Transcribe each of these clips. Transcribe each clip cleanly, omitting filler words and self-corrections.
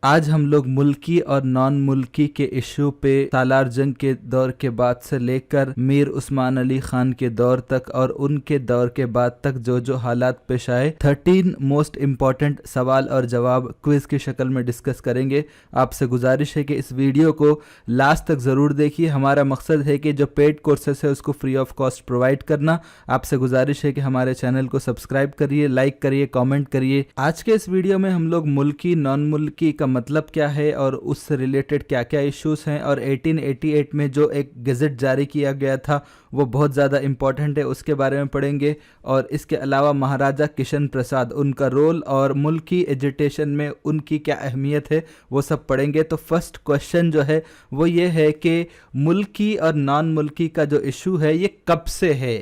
आज हम लोग मुल्की और नॉन मुल्की के इशू पे सालार जंग के दौर के बाद से लेकर मीर उस्मान अली खान के दौर तक और उनके दौर के बाद तक जो जो हालात पेश आए 13 मोस्ट इम्पॉर्टेंट सवाल और जवाब क्विज की शक्ल में डिस्कस करेंगे। आपसे गुजारिश है कि इस वीडियो को लास्ट तक ज़रूर देखिए। हमारा मकसद है कि जो पेड कोर्सेस है उसको फ्री ऑफ कॉस्ट प्रोवाइड करना। आपसे गुजारिश है कि हमारे चैनल को सब्सक्राइब करिए, लाइक करिए, कॉमेंट करिए। आज के इस वीडियो में हम लोग मुल्की नॉन मुल्की का मतलब क्या है और उससे रिलेटेड क्या क्या इश्यूज हैं और 1888 में जो एक गज़ट जारी किया गया था वो बहुत ज़्यादा इम्पॉर्टेंट है, उसके बारे में पढ़ेंगे। और इसके अलावा महाराजा किशन प्रसाद, उनका रोल और मुल्की एजिटेशन में उनकी क्या अहमियत है वो सब पढ़ेंगे। तो फर्स्ट क्वेश्चन जो है वो ये है कि मुल्की और नॉन मुल्की का जो इशू है ये कब से है,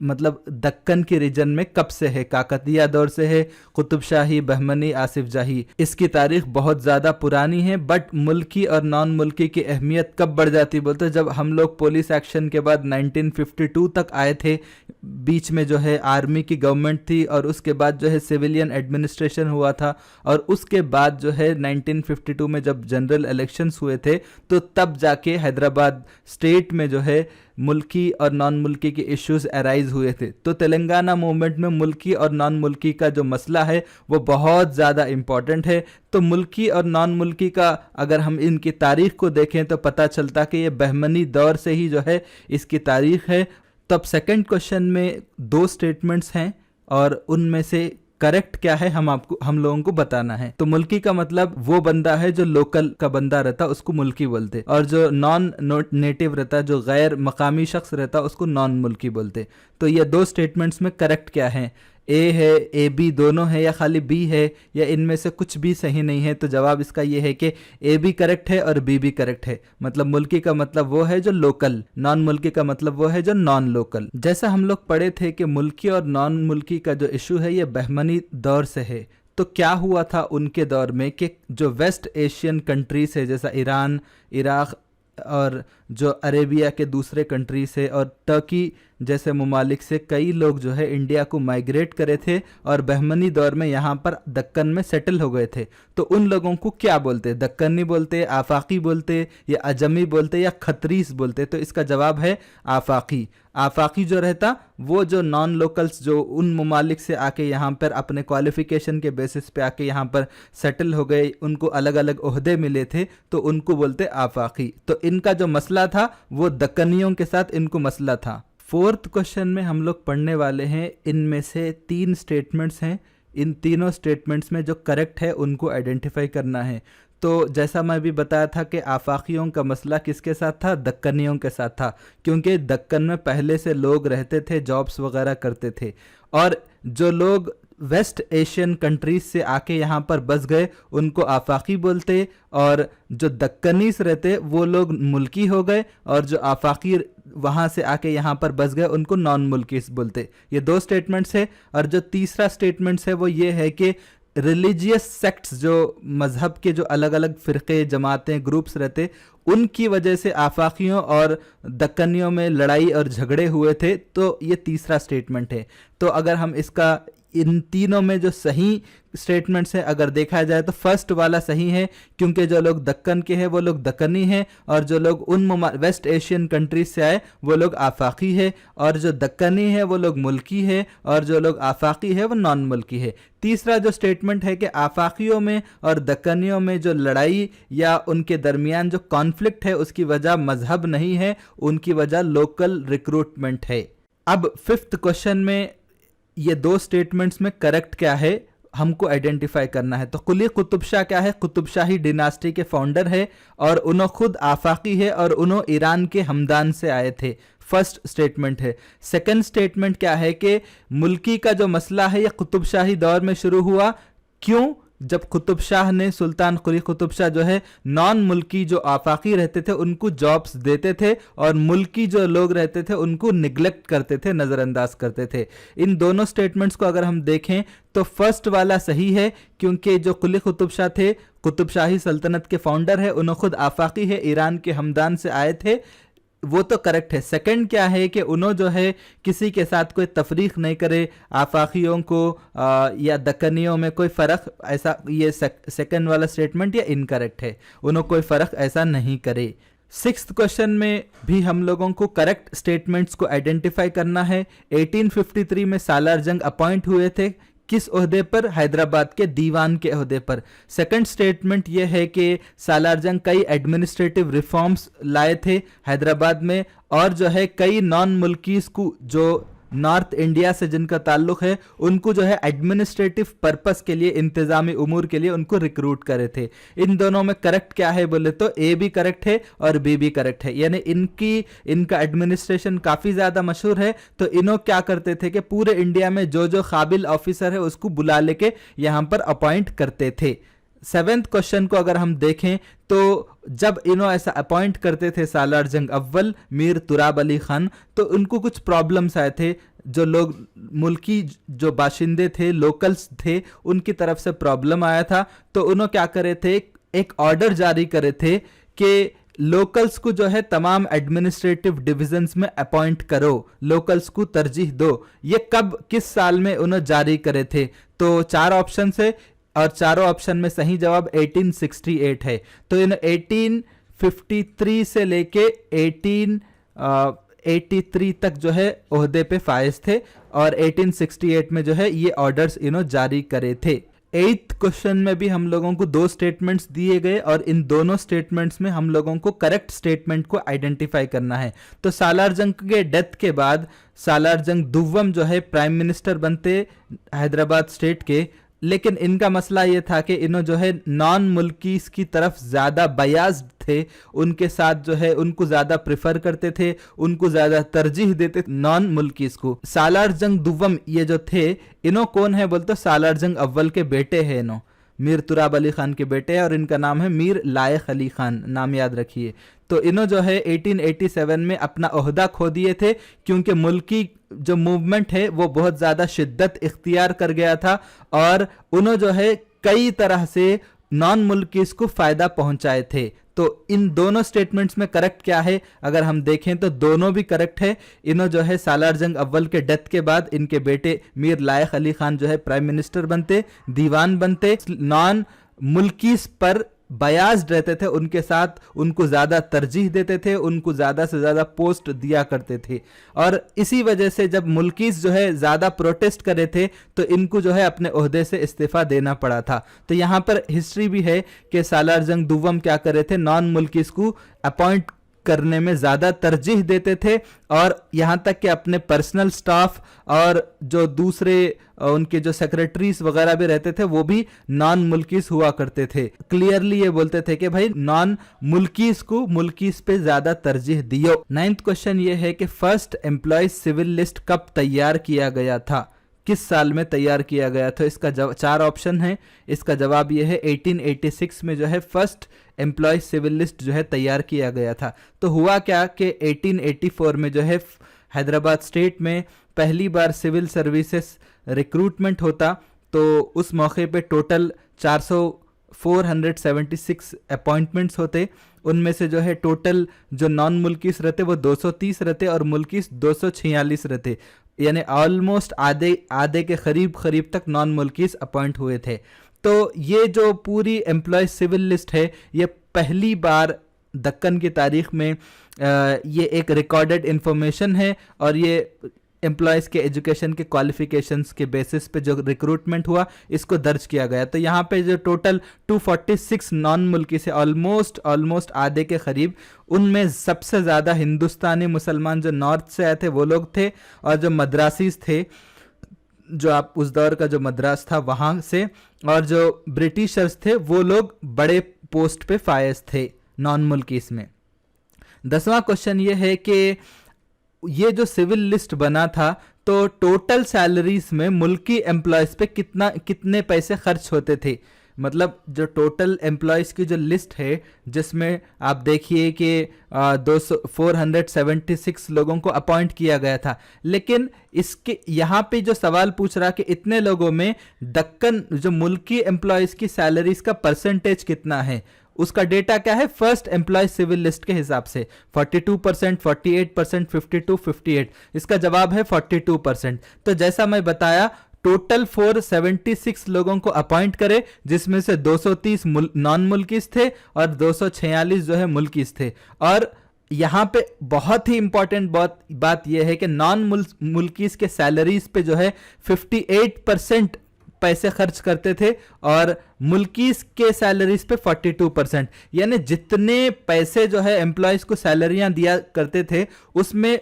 मतलब दक्कन के रीजन में कब से है। काकतिया दौर से है, कुतुब शाही, बहमनी, आसिफ जाही। इसकी तारीख बहुत ज़्यादा पुरानी है। बट मुल्की और नॉन मुल्की की अहमियत कब बढ़ जाती बोलते जब हम लोग पुलिस एक्शन के बाद 1952 तक आए थे। बीच में जो है आर्मी की गवर्नमेंट थी और उसके बाद जो है सिविलियन एडमिनिस्ट्रेशन हुआ था और उसके बाद जो है 1952 में जब जनरल इलेक्शंस हुए थे तो तब जाके हैदराबाद स्टेट में जो है मुल्की और नॉन मुल्की के इश्यूज अराइज हुए थे। तो तेलंगाना मूवमेंट में मुल्की और नॉन मुल्की का जो मसला है वो बहुत ज़्यादा इम्पॉर्टेंट है। तो मुल्की और नॉन मुल्की का अगर हम इनकी तारीख को देखें तो पता चलता कि ये बहमनी दौर से ही जो है इसकी तारीख है। तो अब सेकेंड क्वेश्चन में दो स्टेटमेंट्स हैं और उनमें से करेक्ट क्या है हम लोगों को बताना है। तो मुल्की का मतलब वो बंदा है जो लोकल का बंदा रहता उसको मुल्की बोलते, और जो नॉन नेटिव रहता, जो गैर मकामी शख्स रहता उसको नॉन मुल्की बोलते। तो ये दो स्टेटमेंट्स में करेक्ट क्या है, ए है, ए बी दोनों है या खाली बी है या इनमें से कुछ भी सही नहीं है। तो जवाब इसका ये है कि ए भी करेक्ट है और बी भी करेक्ट है। मतलब मुल्की का मतलब वो है जो लोकल, नॉन मुल्की का मतलब वो है जो नॉन लोकल। जैसा हम लोग पढ़े थे कि मुल्की और नॉन मुल्की का जो इशू है ये बहमनी दौर से है। तो क्या हुआ था उनके दौर में कि जो वेस्ट एशियन कंट्रीज है जैसा ईरान, इराक और जो अरेबिया के दूसरे कंट्री से और टर्की जैसे ममालिक से कई लोग जो है इंडिया को माइग्रेट करे थे और बहमनी दौर में यहाँ पर दक्कन में सेटल हो गए थे। तो उन लोगों को क्या बोलते, दक्कनी बोलते, आफाकी बोलते या अजमी बोलते या खत्रीस बोलते। तो इसका जवाब है आफाकी। आफाकी जो रहता वो जो नॉन लोकल्स जो उन ममालिक से आके यहाँ पर अपने क्वालिफिकेशन के बेसिस पे आके यहाँ पर सेटल हो गए, उनको अलग अलग ओहदे मिले थे तो उनको बोलते आफाकी। तो इनका जो मसला था वो दक्कनियों के साथ इनको मसला था। फोर्थ क्वेश्चन में हम लोग पढ़ने वाले हैं, इनमें से 3 स्टेटमेंट्स हैं। इन तीनों स्टेटमेंट्स में जो करेक्ट है उनको आइडेंटिफाई करना है। तो जैसा मैं भी बताया था कि आफाकियों का मसला किसके साथ था, दक्कनियों के साथ था, क्योंकि दक्कन में पहले से लोग रहते थे, जॉब्स वगैरह करते थे। और जो लोग वेस्ट एशियन कंट्रीज से आके यहाँ पर बस गए उनको आफाकी बोलते, और जो दक्कनीस रहते वो लोग मुल्की हो गए, और जो आफाकी वहाँ से आके यहाँ पर बस गए उनको नॉन मुल्कीस बोलते। ये 2 स्टेटमेंट्स है। और जो तीसरा स्टेटमेंट्स है वो ये है कि रिलीजियस सेक्ट्स, जो मज़हब के जो अलग अलग फ़िरक़े, जमातें, ग्रुप्स रहते, उनकी वजह से आफाकियों और दक्कनियों में लड़ाई और झगड़े हुए थे। तो ये तीसरा स्टेटमेंट है। तो अगर हम इसका इन तीनों में जो सही स्टेटमेंट्स हैं अगर देखा जाए तो फर्स्ट वाला सही है, क्योंकि जो लोग दक्कन के हैं वो लोग दक्कनी हैं, और जो लोग उन वेस्ट एशियन कंट्रीज से आए वो लोग आफाकी है, और जो दक्कनी है वो लोग मुल्की है, और जो लोग आफाकी है वो नॉन मुल्की है। तीसरा जो स्टेटमेंट है कि आफाकियों में और दक्कनियों में जो लड़ाई या उनके दरमियान जो कॉन्फ्लिक्ट है उसकी वजह मजहब नहीं है, उनकी वजह लोकल रिक्रूटमेंट है। अब फिफ्थ क्वेश्चन में ये 2 स्टेटमेंट्स में करेक्ट क्या है हमको आइडेंटिफाई करना है। तो कुली कुतुब शाह क्या है, कुतुब शाही डिनास्टी के फाउंडर है और उन्होंने खुद आफाकी है और उन्होंने ईरान के हमदान से आए थे। फर्स्ट स्टेटमेंट है। सेकंड स्टेटमेंट क्या है कि मुल्की का जो मसला है ये कुतुब शाही दौर में शुरू हुआ। क्यों? जब कुतुब शाह ने, सुल्तान कुली कुतुब शाह जो है नॉन मुल्की जो आफाकी रहते थे उनको जॉब्स देते थे, और मुल्की जो लोग रहते थे उनको निगलेक्ट करते थे, नज़रअंदाज करते थे। इन दोनों स्टेटमेंट्स को अगर हम देखें तो फर्स्ट वाला सही है, क्योंकि जो कुली कुतुब शाह थे, कुतुब शाही सल्तनत के फाउंडर है, उन्होंने खुद आफाकी है, ईरान के हमदान से आए थे। वो तो करेक्ट है। सेकंड क्या है कि उन्होंने जो है किसी के साथ कोई तफरीक नहीं करे, आफाकियों को या दक्कनियों में कोई फ़र्क, ऐसा ये सेकंड वाला स्टेटमेंट ये इनकरेक्ट है, उन्होंने कोई फ़र्क ऐसा नहीं करे। सिक्स्थ क्वेश्चन में भी हम लोगों को करेक्ट स्टेटमेंट्स को आइडेंटिफाई करना है। 1853 में सालार जंग अपॉइंट हुए थे, किस ओहदे पर? हैदराबाद के दीवान के ओहदे पर। सेकंड स्टेटमेंट यह है कि सालार जंग कई एडमिनिस्ट्रेटिव रिफॉर्म्स लाए थे हैदराबाद में, और जो है कई नॉन मुल्कीज को जो नॉर्थ इंडिया से जिनका ताल्लुक है उनको जो है एडमिनिस्ट्रेटिव पर्पस के लिए, इंतजामी उमूर के लिए उनको रिक्रूट करे थे। इन दोनों में करेक्ट क्या है बोले तो ए भी करेक्ट है और बी भी करेक्ट है, यानी इनका एडमिनिस्ट्रेशन काफ़ी ज़्यादा मशहूर है। तो इन्हों क्या करते थे कि पूरे इंडिया में जो जो काबिल ऑफिसर है उसको बुला लेके यहाँ पर अपॉइंट करते थे। सेवेंथ क्वेश्चन को अगर हम देखें तो जब इन्हों ऐसा अपॉइंट करते थे सालार जंग अव्वल मीर तुराब अली खान, तो उनको कुछ प्रॉब्लम्स आए थे। जो लोग मुल्की जो बाशिंदे थे, लोकल्स थे, उनकी तरफ से प्रॉब्लम आया था। तो उन्होंने क्या करे थे, एक ऑर्डर जारी करे थे कि लोकल्स को जो है तमाम एडमिनिस्ट्रेटिव डिविजन्स में अपॉइंट करो, लोकल्स को तरजीह दो। ये कब, किस साल में उन्होंने जारी करे थे? तो 4 ऑप्शन है और चारों ऑप्शन में सही जवाब 1868 है। तो इन 1853 से लेके 1883 तक जो है ओहदे पे फायज थे और 1868 में जो है ये ऑर्डर्स इन्होंने जारी करे थे। 8th क्वेश्चन में भी हम लोगों को 2 स्टेटमेंट्स दिए गए और इन दोनों स्टेटमेंट्स में हम लोगों को करेक्ट स्टेटमेंट को आइडेंटिफाई करना है। तो सालार जंग के डेथ के बाद सालार जंग दुव्वम जो है प्राइम मिनिस्टर बनते हैदराबाद स्टेट के, लेकिन इनका मसला ये था कि इन्हों जो है नॉन मुल्कीस की तरफ ज़्यादा बयास्ड थे, उनके साथ जो है उनको ज़्यादा प्रेफर करते थे, उनको ज़्यादा तरजीह देते थे नॉन मुल्कीस को। सालार जंग दुव्वम ये जो थे, इन्हों कौन है बोलते? सालार जंग अव्वल के बेटे हैं, इन्हों मीर तुराब अली खान के बेटे हैं और इनका नाम है मीर लायक अली खान, नाम याद रखिए। तो इन्हों जो है 1887 में अपना ओहदा खो दिए थे क्योंकि मुल्की जो मूवमेंट है वो बहुत ज़्यादा शिद्दत इख्तियार कर गया था और उन्होंने जो है कई तरह से नॉन मुल्कीस को फ़ायदा पहुंचाए थे। तो इन दोनों स्टेटमेंट्स में करेक्ट क्या है? अगर हम देखें तो दोनों भी करेक्ट है। इन्हों जो है सालार जंग अव्वल के डेथ के बाद इनके बेटे मीर लायक अली खान जो है प्राइम मिनिस्टर बनते, दीवान बनते, नॉन मुल्कीस पर बयास्ड रहते थे, उनके साथ उनको ज़्यादा तरजीह देते थे, उनको ज़्यादा से ज़्यादा पोस्ट दिया करते थे। और इसी वजह से जब मुल्कीस जो है ज़्यादा प्रोटेस्ट करे थे तो इनको जो है अपने ओहदे से इस्तीफ़ा देना पड़ा था। तो यहाँ पर हिस्ट्री भी है कि सालार जंग दुव्वम क्या करे थे, नॉन मुल्कीस को अपॉइंट करने में ज़्यादा तरजीह देते थे और यहाँ तक कि अपने पर्सनल स्टाफ और जो दूसरे उनके जो सेक्रेटरीज वगैरह भी रहते थे वो भी नॉन मुल्कीस हुआ करते थे। क्लियरली ये बोलते थे कि भाई नॉन मुल्कीस को मुल्कीस पे ज़्यादा तरजीह दियो। 9th क्वेश्चन ये है कि फर्स्ट एम्प्लॉय सिविल लिस्ट कब तैयार किया गया था, किस साल में तैयार किया गया? तो इसका 4 ऑप्शन है, इसका जवाब ये है 1886 में जो है फर्स्ट एम्प्लॉय सिविल लिस्ट जो है तैयार किया गया था। तो हुआ क्या कि 1884 में जो है हैदराबाद स्टेट में पहली बार सिविल सर्विसेज रिक्रूटमेंट होता, तो उस मौके पे टोटल 476 अपॉइंटमेंट्स होते। उनमें से जो है टोटल जो नॉन मुल्कीस रहते वो 230 रहते और मुल्कीस 246 रहते, यानी ऑलमोस्ट आधे के करीब तक नॉन मुल्कीस अपॉइंट हुए थे। तो ये जो पूरी एम्प्लॉय सिविल लिस्ट है ये पहली बार दक्कन की तारीख में ये एक रिकॉर्डेड इंफॉर्मेशन है और ये एम्प्लॉयज़ के एजुकेशन के क्वालिफिकेशंस के बेसिस पे जो रिक्रूटमेंट हुआ इसको दर्ज किया गया। तो यहाँ पे जो टोटल 246 नॉन मुल्की से ऑलमोस्ट आधे के करीब, उनमें सबसे ज़्यादा हिंदुस्तानी मुसलमान जो नॉर्थ से आए थे वो लोग थे और जो मद्रासीज थे, जो आप उस दौर का जो मद्रास था वहाँ से, और जो ब्रिटिशर्स थे वो लोग बड़े पोस्ट पे फायज थे नॉन मुल्कीस में। 10वां क्वेश्चन ये है कि ये जो सिविल लिस्ट बना था तो टोटल सैलरीज में मुल्की एम्प्लॉयज़ पे कितने पैसे खर्च होते थे। मतलब जो टोटल एम्प्लॉयज़ की जो लिस्ट है जिसमें आप देखिए कि 476 लोगों को अपॉइंट किया गया था, लेकिन इसके यहाँ पे जो सवाल पूछ रहा कि इतने लोगों में दक्कन जो मुल्की एम्प्लॉयज़ की सैलरीज का परसेंटेज कितना है, उसका डेटा क्या है, फर्स्ट एम्प्लॉय सिविल लिस्ट के हिसाब से 42%, 48%, 52, 58। इसका जवाब है 42%। तो जैसा मैं बताया, टोटल 476 लोगों को अपॉइंट करे, जिसमें से 230 नॉन मुल्कीस थे और 246 जो है मुल्कीस थे। और यहाँ पे बहुत ही इंपॉर्टेंट बात यह है कि नॉन मुल्कीस के सैलरीज पे जो है 58% पैसे खर्च करते थे और मुल्कीस के सैलरीज पे 42%। यानी जितने पैसे जो है एम्प्लॉयज को सैलरियां दिया करते थे, उसमें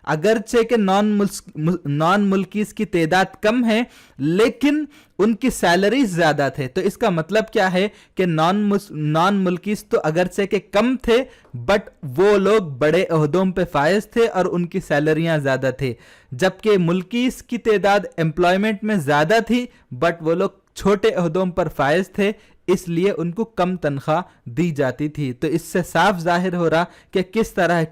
अगरचे के नॉन मुल्कीस की तादाद कम है, लेकिन उनकी सैलरीज ज्यादा थे। तो इसका मतलब क्या है कि नॉन मुल्कीस तो अगरचे के कम थे, बट वो लोग बड़े ओहदों पे फायज थे और उनकी सैलरियां ज्यादा थे, जबकि मुल्कीस की तादाद एम्प्लॉयमेंट में ज्यादा थी, बट वो लोग छोटे ओहदों पर फायज थे, इसलिए उनको कम तनख्वाह दी जाती थी। तो इससे साफ जाहिर हो रहा कि किस तरह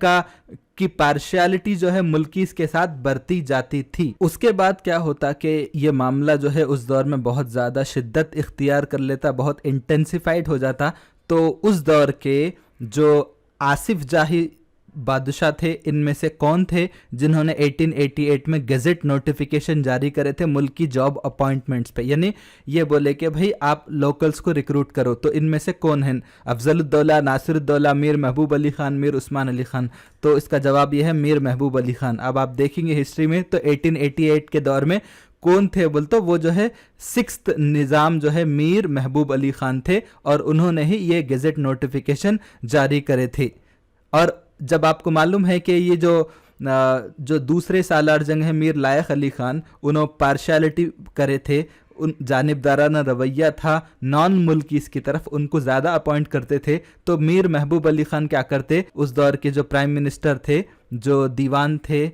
की पार्शियलिटी जो है मुल्कीस के साथ बरती जाती थी। उसके बाद क्या होता कि ये मामला जो है उस दौर में बहुत ज़्यादा शिद्दत इख्तियार कर लेता, बहुत इंटेंसिफाइड हो जाता। तो उस दौर के जो आसिफ जाही बादशाह थे, इनमें से कौन थे जिन्होंने 1888 में गजट नोटिफिकेशन जारी करे थे मुल्की जॉब अपॉइंटमेंट्स पे, यानी ये बोले कि भाई आप लोकल्स को रिक्रूट करो। तो इनमें से कौन हैं? अफजलुद्दौला, नासिरुद्दौला, मीर महबूब अली खान, मीर उस्मान अली खान। तो इसका जवाब यह है मीर महबूब अली खान। अब आप देखेंगे हिस्ट्री में तो 1888 के दौर में कौन थे बोल, तो वो जो है 6th निज़ाम जो है मीर महबूब अली खान थे और उन्होंने ही ये गजट नोटिफिकेशन जारी करे थे। और जब आपको मालूम है कि ये जो दूसरे सालार जंग है मीर लायक अली खान, उन्होंने पार्शियलिटी करे थे, उन जानिबदाराना रवैया था नॉन मुल्कीस की तरफ, उनको ज़्यादा अपॉइंट करते थे। तो मीर महबूब अली खान क्या करते, उस दौर के जो प्राइम मिनिस्टर थे, जो दीवान थे,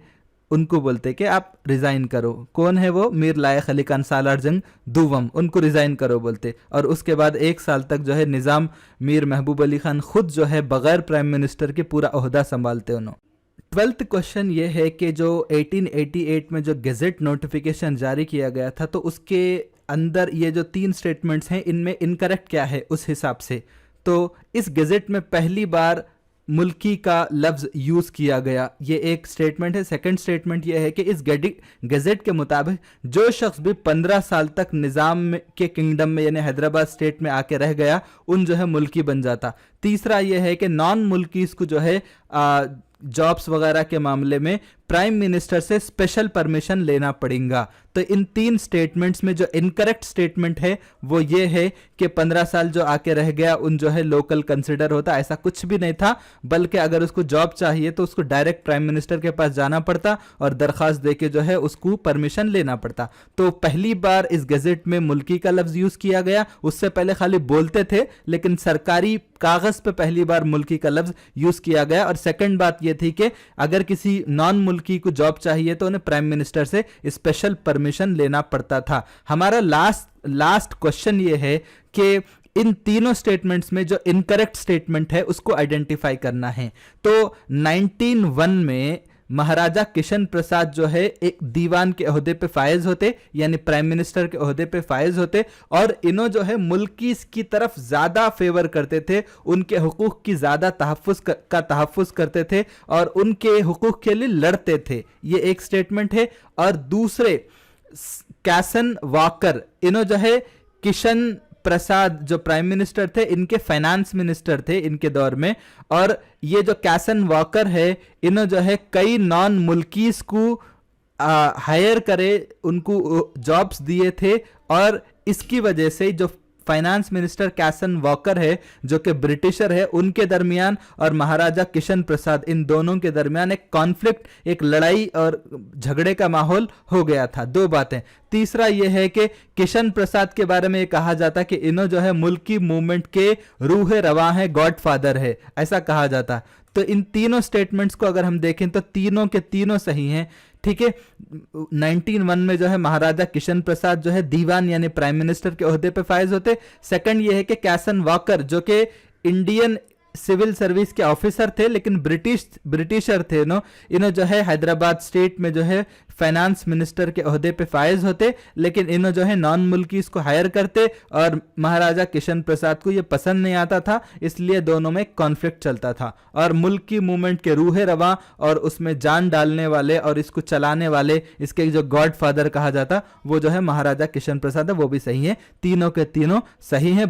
उनको बोलते कि आप रिज़ाइन करो। कौन है वो? मीर लायक अली खान सालार जंग दुवम, उनको रिज़ाइन करो बोलते। और उसके बाद 1 साल तक जो है निज़ाम मीर महबूब अली खान खुद जो है बगैर प्राइम मिनिस्टर के पूरा ओहदा संभालते उन्होंने। 12th क्वेश्चन ये है कि जो 1888 में जो गजट नोटिफिकेशन जारी किया गया था, तो उसके अंदर ये जो 3 स्टेटमेंट्स हैं, इनमें इनकरेक्ट क्या है उस हिसाब से। तो इस गजट में पहली बार मुल्की का लफ्ज़ यूज़ किया गया, ये एक स्टेटमेंट है। सेकंड स्टेटमेंट ये है कि इस गज़ट के मुताबिक जो शख्स भी 15 साल तक निज़ाम के किंगडम में यानी हैदराबाद स्टेट में आके रह गया, उन जो है मुल्की बन जाता। तीसरा ये है कि नॉन मुल्कीस को जो है जॉब्स वगैरह के मामले में प्राइम मिनिस्टर से स्पेशल परमिशन लेना पड़ेगा। तो इन 3 स्टेटमेंट्स में जो इनकरेक्ट स्टेटमेंट है वो ये है कि 15 साल जो आके रह गया उन जो है लोकल कंसिडर होता, ऐसा कुछ भी नहीं था। बल्कि अगर उसको जॉब चाहिए तो उसको डायरेक्ट प्राइम मिनिस्टर के पास जाना पड़ता और दरख्वास्त देके जो है उसको परमिशन लेना पड़ता। तो पहली बार इस गजट में मुल्की का लफ्ज़ यूज़ किया गया। उससे पहले खाली बोलते थे, लेकिन सरकारी कागज़ पे पहली बार मुल्की का लफ्ज़ यूज़ किया गया। और सेकंड बात ये थी कि अगर किसी नॉन मुल्की को जॉब चाहिए तो उन्हें प्राइम मिनिस्टर से स्पेशल परमिशन लेना पड़ता था। हमारा लास्ट क्वेश्चन ये है कि इन तीनों स्टेटमेंट्स में जो इनकरेक्ट स्टेटमेंट है उसको आइडेंटिफाई करना है। तो 1901 में महाराजा किशन प्रसाद जो है एक दीवान के ओहदे पे फायज होते, यानी प्राइम मिनिस्टर के ओहदे पे फायज होते, और इन्हों जो है मुल्की की तरफ ज्यादा फेवर करते थे, उनके हुकूक की ज्यादा तहफ़्फ़ुज़ करते थे और उनके हुकूक के लिए लड़ते थे। ये एक स्टेटमेंट है। और दूसरे कैसन वॉकर, इन्हों जो है किशन प्रसाद जो प्राइम मिनिस्टर थे, इनके फाइनेंस मिनिस्टर थे इनके दौर में। और ये जो कैसन वॉकर है, इन्हों जो है कई नॉन मुल्कीस को हायर करे, उनको जॉब्स दिए थे। और इसकी वजह से जो फाइनेंस मिनिस्टर कैसन वॉकर है जो कि ब्रिटिशर है, उनके दरमियान और महाराजा किशन प्रसाद, इन दोनों के दरमियान एक कॉन्फ्लिक्ट, एक लड़ाई और झगड़े का माहौल हो गया था। 2 बातें। तीसरा यह है कि किशन प्रसाद के बारे में कहा जाता कि इन्हों जो है मुल्की मूवमेंट के रूह रवां है, गॉडफादर है, ऐसा कहा जाता। तो इन तीनों स्टेटमेंट्स को अगर हम देखें तो तीनों के तीनों सही हैं। ठीक है, 1901 में जो है महाराजा किशन प्रसाद जो है दीवान यानी प्राइम मिनिस्टर के ओहदे पे फायज होते। सेकंड ये है कि कैसन वॉकर जो कि इंडियन सिविल सर्विस के ऑफिसर थे, लेकिन ब्रिटिशर थे नो। इन्हों जो है हैदराबाद स्टेट में जो है फाइनेंस मिनिस्टर के ओहदे पे फायज होते, लेकिन इन्हों जो है नॉन मुल्की इसको हायर करते और महाराजा किशन प्रसाद को ये पसंद नहीं आता था, इसलिए दोनों में कॉन्फ्लिक्ट चलता था। और मुल्क की मूवमेंट के रूहे रवा और उसमें जान डालने वाले और इसको चलाने वाले, इसके जो गॉड फादर कहा जाता, वो जो है महाराजा किशन प्रसाद है, वो भी सही है। तीनों के तीनों सही है।